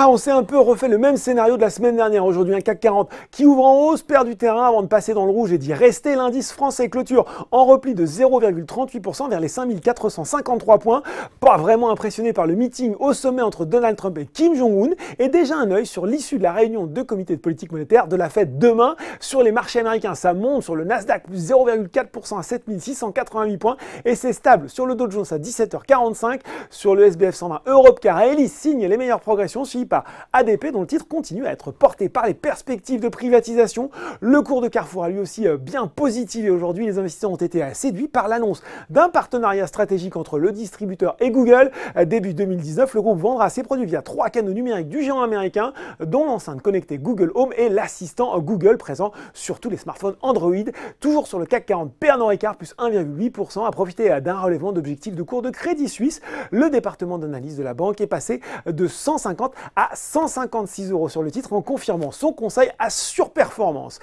Ah, on s'est un peu refait le même scénario de la semaine dernière. Aujourd'hui, un CAC 40 qui ouvre en hausse, perd du terrain avant de passer dans le rouge et d'y rester. L'indice français clôture en repli de 0,38% vers les 5453 points. Pas vraiment impressionné par le meeting au sommet entre Donald Trump et Kim Jong-un. Et déjà un œil sur l'issue de la réunion de comité de politique monétaire de la Fed demain. Sur les marchés américains, ça monte sur le Nasdaq plus 0,4% à 7688 points. Et c'est stable sur le Dow Jones à 17h45. Sur le SBF 120, Europcar et Elis signe les meilleures progressions, suivi par ADP dont le titre continue à être porté par les perspectives de privatisation. Le cours de Carrefour a lui aussi bien positivé aujourd'hui. Les investisseurs ont été séduits par l'annonce d'un partenariat stratégique entre le distributeur et Google. Début 2019, le groupe vendra ses produits via 3 canaux numériques du géant américain, dont l'enceinte connectée Google Home et l'assistant Google présent sur tous les smartphones Android. Toujours sur le CAC 40, Pernod Ricard plus 1,8% a profité d'un relèvement d'objectifs de cours de Crédit Suisse. Le département d'analyse de la banque est passé de 150 à 156 € sur le titre en confirmant son conseil à surperformance.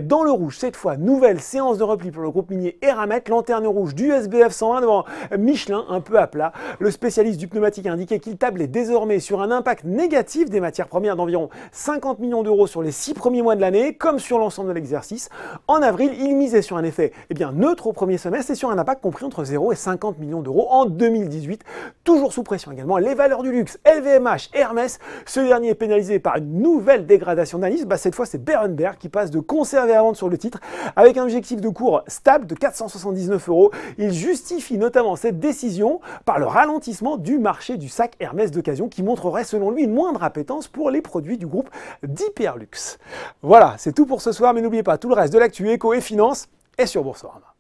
Dans le rouge, cette fois, nouvelle séance de repli pour le groupe minier Eramet, lanterne rouge du SBF 120 devant Michelin un peu à plat. Le spécialiste du pneumatique a indiqué qu'il tablait désormais sur un impact négatif des matières premières d'environ 50 millions d'euros sur les 6 premiers mois de l'année, comme sur l'ensemble de l'exercice. En avril, il misait sur un effet neutre au premier semestre et sur un impact compris entre 0 et 50 millions d'euros en 2018. Toujours sous pression également, les valeurs du luxe, LVMH, Hermès. Ce dernier est pénalisé par une nouvelle dégradation d'analyse. Cette fois, c'est Berenberg qui passe de conserver à vendre sur le titre avec un objectif de cours stable de 479 €. Il justifie notamment cette décision par le ralentissement du marché du sac Hermès d'occasion qui montrerait selon lui une moindre appétence pour les produits du groupe d'Hyperluxe. Voilà, c'est tout pour ce soir, mais n'oubliez pas tout le reste de l'actu éco et finance est sur Boursorama.